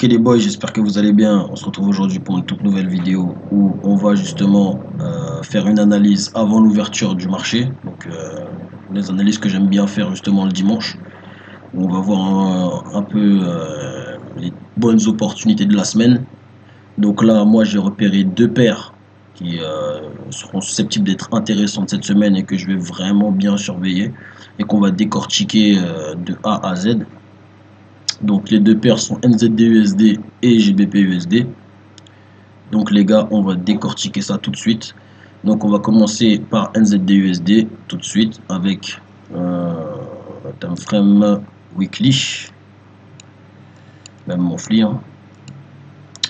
Ok les boys, j'espère que vous allez bien. On se retrouve aujourd'hui pour une toute nouvelle vidéo où on va justement faire une analyse avant l'ouverture du marché. Donc les analyses que j'aime bien faire justement le dimanche, où on va voir un peu les bonnes opportunités de la semaine. Donc là, moi j'ai repéré deux paires qui seront susceptibles d'être intéressantes cette semaine et que je vais vraiment bien surveiller et qu'on va décortiquer de A à Z. Donc les deux paires sont NZD-USD et GBP-USD. Donc les gars, on va décortiquer ça tout de suite. Donc on va commencer par NZD-USD tout de suite avec un time frame weekly, même monthly. Hein.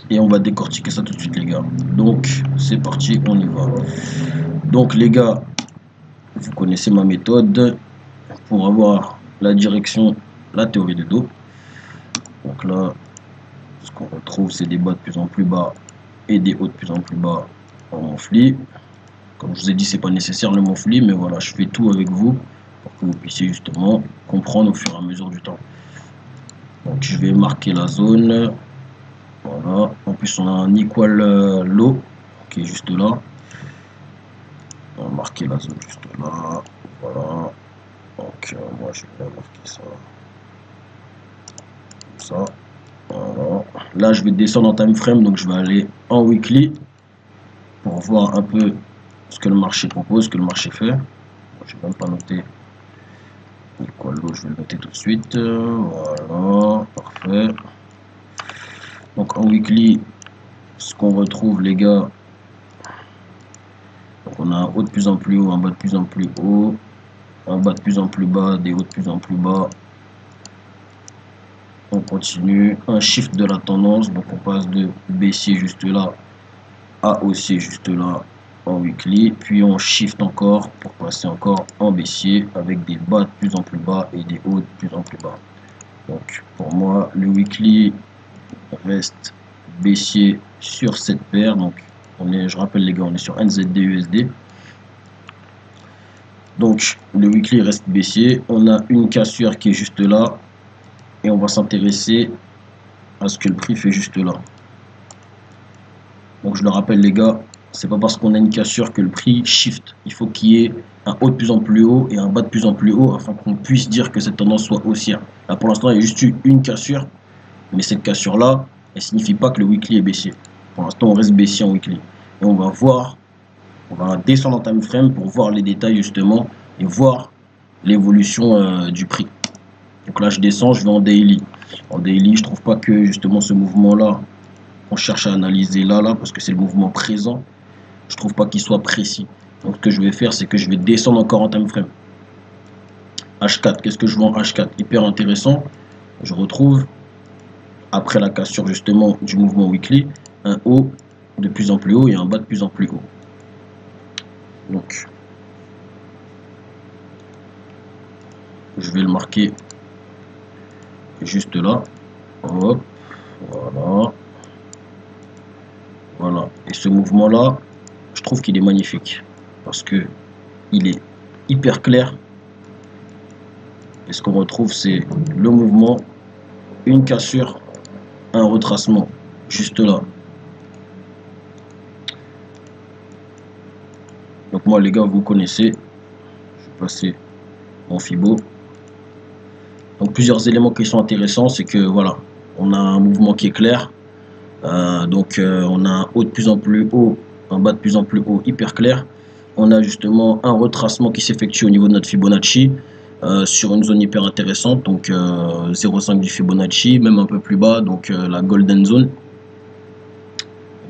Et on va décortiquer ça tout de suite les gars. Donc c'est parti, on y va. Donc les gars, vous connaissez ma méthode pour avoir la direction, la théorie de dos. Donc là, ce qu'on retrouve, c'est des bas de plus en plus bas et des hauts de plus en plus bas en monthly. Comme je vous ai dit, c'est pas nécessaire le monthly, mais voilà, je fais tout avec vous pour que vous puissiez justement comprendre au fur et à mesure du temps. Donc je vais marquer la zone. Voilà. En plus, on a un equal low qui est juste là. On va marquer la zone juste là. Voilà. Donc moi je vais marquer ça. Comme ça. Voilà. Là, je vais descendre en time frame, donc je vais aller en weekly pour voir un peu ce que le marché propose, ce que le marché fait. Je vais même pas noter equal low, je vais le noter tout de suite. Voilà, parfait. Donc en weekly, ce qu'on retrouve les gars, donc on a un haut de plus en plus haut, un bas de plus en plus haut, un bas de plus en plus bas, des hauts de plus en plus bas. On continue, un shift de la tendance, donc on passe de baissier juste là à haussier juste là en weekly, puis on shift encore pour passer encore en baissier avec des bas de plus en plus bas et des hauts de plus en plus bas. Donc pour moi le weekly reste baissier sur cette paire. Donc on est, je rappelle les gars, on est sur NZD-USD. Donc le weekly reste baissier, on a une cassure qui est juste là et on va s'intéresser à ce que le prix fait juste là. Donc je le rappelle les gars, c'est pas parce qu'on a une cassure que le prix shift. Il faut qu'il y ait un haut de plus en plus haut et un bas de plus en plus haut afin qu'on puisse dire que cette tendance soit haussière. Là pour l'instant il y a juste eu une cassure, mais cette cassure là, elle signifie pas que le weekly est baissier. Pour l'instant on reste baissier en weekly. Et on va voir, on va descendre en time frame pour voir les détails justement et voir l'évolution du prix. Donc là je descends, je vais en daily. En daily, je trouve pas que justement ce mouvement là, on cherche à analyser là parce que c'est le mouvement présent, je trouve pas qu'il soit précis. Donc ce que je vais faire, c'est que je vais descendre encore en time frame. H4, qu'est-ce que je vois en H4? Hyper intéressant. Je retrouve, après la cassure justement du mouvement weekly, un haut de plus en plus haut et un bas de plus en plus haut. Donc je vais le marquer juste là. Hop, voilà. Voilà. Et ce mouvement là, je trouve qu'il est magnifique parce que il est hyper clair. Et ce qu'on retrouve, c'est le mouvement, une cassure, un retracement juste là. Donc moi les gars, vous me connaissez, je vais passer mon Fibo. Donc plusieurs éléments qui sont intéressants, c'est que voilà, on a un mouvement qui est clair. On a un haut de plus en plus haut, un bas de plus en plus haut, hyper clair. On a justement un retracement qui s'effectue au niveau de notre Fibonacci sur une zone hyper intéressante, donc 0,5 du Fibonacci, même un peu plus bas, donc la Golden Zone.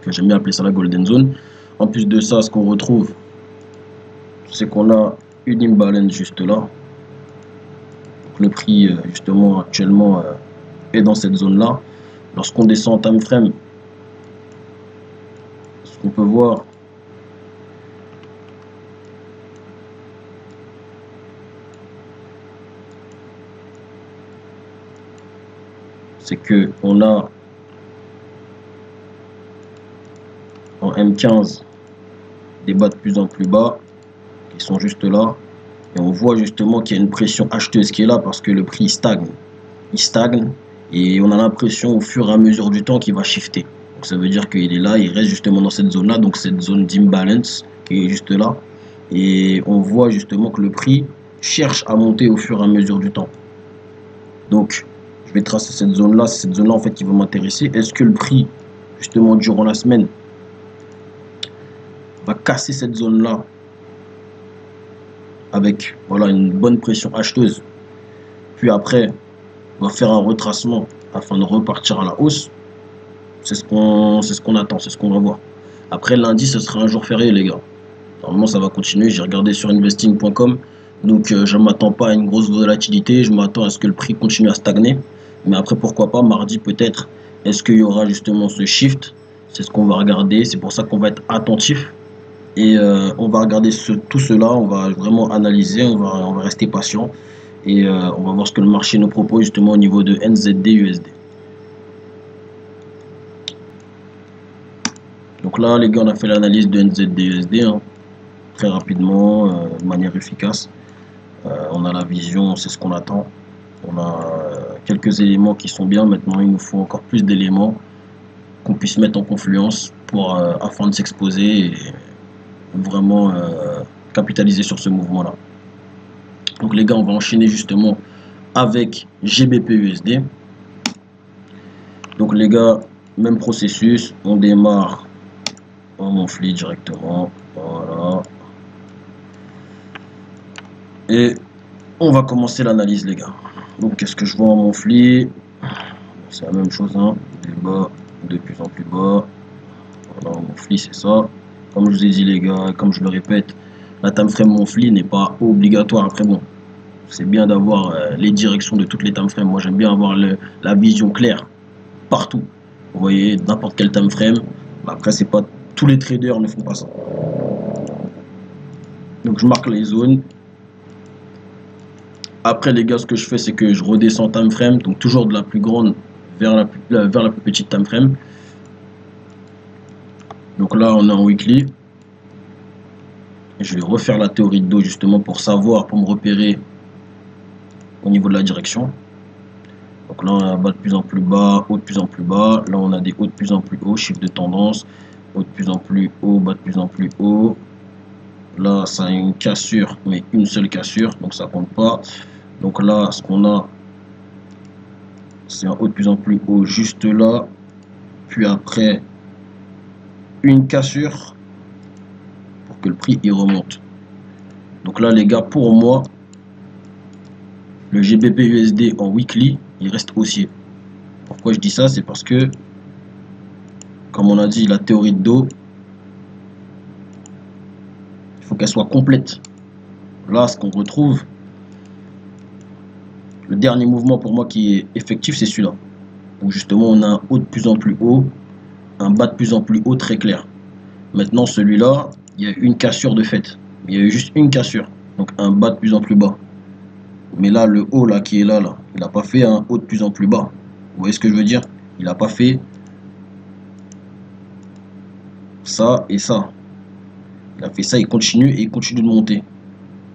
J'aime bien appeler ça la Golden Zone. En plus de ça, ce qu'on retrouve, c'est qu'on a une imbalance juste là. Donc, le prix justement actuellement est dans cette zone là. Lorsqu'on descend en time frame, ce qu'on peut voir, c'est que on a en M15 des bas de plus en plus bas qui sont juste là. Et on voit justement qu'il y a une pression acheteuse qui est là parce que le prix stagne. Il stagne Et on a l'impression au fur et à mesure du temps qu'il va shifter. Donc ça veut dire qu'il est là, il reste justement dans cette zone-là, donc cette zone d'imbalance qui est juste là. Et on voit justement que le prix cherche à monter au fur et à mesure du temps. Donc je vais tracer cette zone-là, c'est cette zone-là en fait qui va m'intéresser. Est-ce que le prix, justement durant la semaine, va casser cette zone-là avec voilà, une bonne pression acheteuse, puis après on va faire un retracement afin de repartir à la hausse? C'est ce qu'on attend, c'est ce qu'on va voir. Après lundi, ce sera un jour férié les gars. Normalement ça va continuer, j'ai regardé sur investing.com, donc je ne m'attends pas à une grosse volatilité, je m'attends à ce que le prix continue à stagner. Mais après pourquoi pas, mardi peut-être, est-ce qu'il y aura justement ce shift? C'est ce qu'on va regarder, c'est pour ça qu'on va être attentif. Et on va regarder tout cela, on va vraiment analyser, on va rester patient. Et on va voir ce que le marché nous propose justement au niveau de NZD USD. Donc là les gars, on a fait l'analyse de NZD USD hein, très rapidement, de manière efficace. On a la vision, c'est ce qu'on attend. On a quelques éléments qui sont bien. Maintenant il nous faut encore plus d'éléments qu'on puisse mettre en confluence pour afin de s'exposer et vraiment capitaliser sur ce mouvement là. Donc les gars, on va enchaîner justement avec GBP USD. Donc les gars, même processus, on démarre en monthly directement, voilà. Et on va commencer l'analyse les gars. Donc qu'est-ce que je vois en monthly? C'est la même chose, hein, des bas, de plus en plus bas. Voilà, en monthly c'est ça. Comme je vous ai dit les gars, comme je le répète, la time frame monthly n'est pas obligatoire. Après bon, c'est bien d'avoir les directions de toutes les time frames. Moi j'aime bien avoir la vision claire partout. Vous voyez, n'importe quel time frame. Après c'est pas tous les traders ne font pas ça. Donc je marque les zones. Après les gars, ce que je fais c'est que je redescends time frame, donc toujours de la plus grande vers la plus petite time frame. Donc là on est en weekly. Je vais refaire la théorie de dos justement pour savoir, pour me repérer au niveau de la direction. Donc là on a bas de plus en plus bas, haut de plus en plus bas. Là on a des hauts de plus en plus haut, chiffre de tendance, haut de plus en plus haut, bas de plus en plus haut. Là ça a une cassure, mais une seule cassure, donc ça compte pas. Donc là ce qu'on a, c'est un haut de plus en plus haut juste là, puis après une cassure pour que le prix y remonte. Donc là les gars, pour moi le GBP USD en weekly il reste haussier. Pourquoi je dis ça? C'est parce que comme on a dit, la théorie de dos, il faut qu'elle soit complète. Là ce qu'on retrouve, le dernier mouvement pour moi qui est effectif, c'est celui-là, où justement on a un haut de plus en plus haut, un bas de plus en plus haut très clair. Maintenant celui-là, il y a une cassure de fait, il y a eu juste une cassure, donc un bas de plus en plus bas. Mais là le haut là qui est là, il n'a pas fait un haut de plus en plus bas. Vous voyez ce que je veux dire? Il n'a pas fait ça et ça. Il a fait ça, il continue et il continue de monter.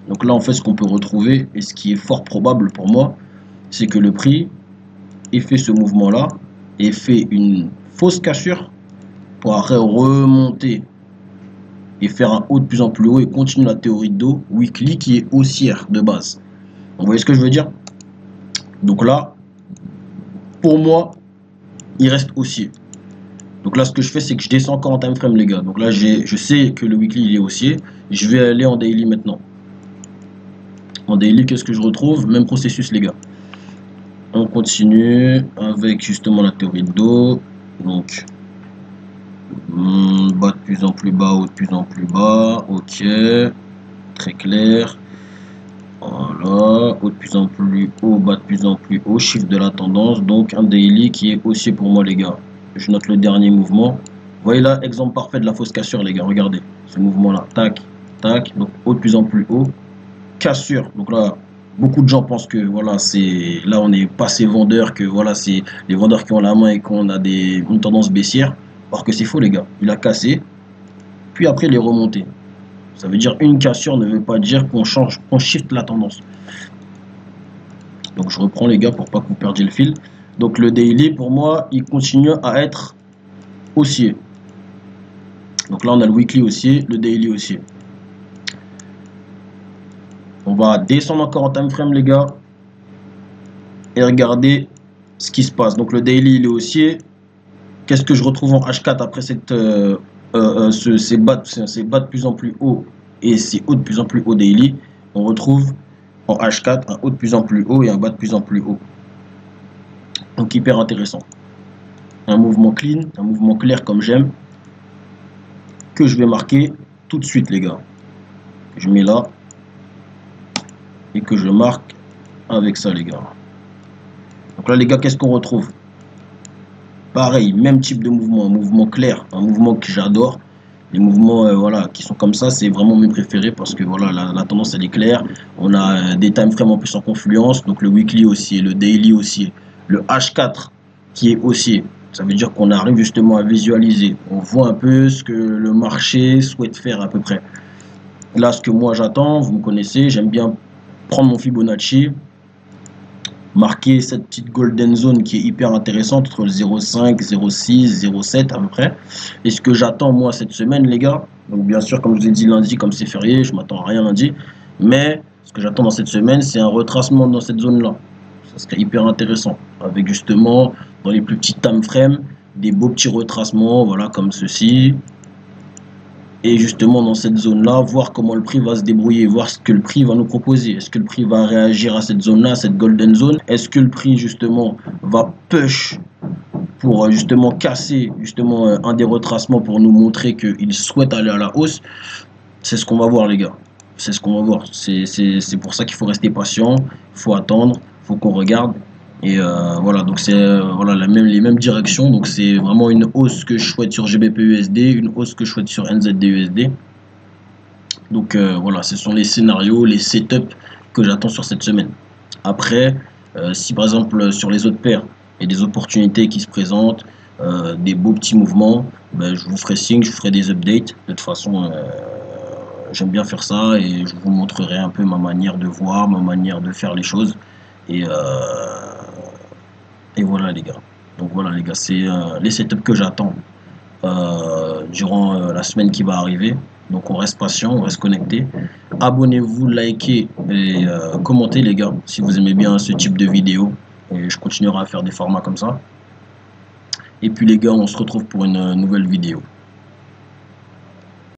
Donc là en fait ce qu'on peut retrouver, et ce qui est fort probable pour moi, c'est que le prix ait fait ce mouvement là et fait une fausse cassure pour après remonter et faire un haut de plus en plus haut et continuer la théorie de dos weekly qui est haussière de base. Vous voyez ce que je veux dire? Donc là, pour moi, il reste haussier. Donc là, ce que je fais, c'est que je descends encore en time frame, les gars. Donc là, je sais que le weekly, il est haussier. Je vais aller en daily maintenant. En daily, qu'est-ce que je retrouve? Même processus, les gars. On continue avec justement la théorie de dos. Donc, bas de plus en plus bas, haut de plus en plus bas. Ok, très clair. Voilà, haut de plus en plus haut, bas de plus en plus haut, chiffre de la tendance, donc un daily qui est haussier pour moi les gars. Je note le dernier mouvement. Vous voyez là, exemple parfait de la fausse cassure les gars, regardez, ce mouvement là, tac, tac, donc haut de plus en plus haut, cassure, donc là, beaucoup de gens pensent que voilà, c'est là on est passé vendeur, que voilà, c'est les vendeurs qui ont la main et qu'on a une tendance baissière, or que c'est faux les gars, il a cassé, puis après il est remonté. Ça veut dire une cassure ne veut pas dire qu'on shift la tendance. Donc je reprends les gars pour pas que vous perdiez le fil. Donc le daily, pour moi, il continue à être haussier. Donc là, on a le weekly haussier, le daily haussier. On va descendre encore en time frame, les gars, et regarder ce qui se passe. Donc le daily, il est haussier. Qu'est-ce que je retrouve en H4 après ces bas de plus en plus haut et ces hauts de plus en plus haut daily? On retrouve en H4 un haut de plus en plus haut et un bas de plus en plus haut. Donc hyper intéressant. Un mouvement clean, un mouvement clair comme j'aime, que je vais marquer tout de suite, les gars. Je mets là et que je marque avec ça, les gars. Donc là, les gars, qu'est-ce qu'on retrouve? Pareil, même type de mouvement, un mouvement clair, un mouvement que j'adore. Les mouvements voilà, qui sont comme ça, c'est vraiment mes préférés parce que voilà, la tendance elle est claire. On a des time frames en plus en confluence, donc le weekly haussier, le daily haussier, le H4 qui est haussier. Ça veut dire qu'on arrive justement à visualiser. On voit un peu ce que le marché souhaite faire à peu près. Là, ce que moi j'attends, vous me connaissez, j'aime bien prendre mon Fibonacci, marquer cette petite golden zone qui est hyper intéressante entre le 0,5, 0,6, 0,7 à peu près. Et ce que j'attends moi cette semaine, les gars, donc bien sûr comme je vous ai dit lundi, comme c'est férié, je m'attends à rien lundi, mais ce que j'attends dans cette semaine, c'est un retracement dans cette zone là. Ça serait hyper intéressant, avec justement dans les plus petits time frames des beaux petits retracements, voilà, comme ceci. Et justement dans cette zone là, voir comment le prix va se débrouiller, voir ce que le prix va nous proposer. Est-ce que le prix va réagir à cette zone là, cette golden zone? Est-ce que le prix justement va push pour justement casser justement un des retracements pour nous montrer qu'il souhaite aller à la hausse? C'est ce qu'on va voir, les gars. C'est ce qu'on va voir. C'est pour ça qu'il faut rester patient, il faut attendre, il faut qu'on regarde. Et voilà, donc c'est voilà, les mêmes directions. Donc c'est vraiment une hausse que je souhaite sur GBP-USD, une hausse que je souhaite sur NZD-USD. Donc voilà, ce sont les scénarios, les setups que j'attends sur cette semaine. Après, si par exemple sur les autres paires, il y a des opportunités qui se présentent, des beaux petits mouvements, ben, je vous ferai signe, je vous ferai des updates. De toute façon, j'aime bien faire ça et je vous montrerai un peu ma manière de voir, ma manière de faire les choses. Et voilà, les gars. Donc voilà, les gars, c'est les setups que j'attends durant la semaine qui va arriver. Donc on reste patient, on reste connecté. Abonnez-vous, likez et commentez, les gars, si vous aimez bien ce type de vidéo. Et je continuerai à faire des formats comme ça. Et puis les gars, on se retrouve pour une nouvelle vidéo.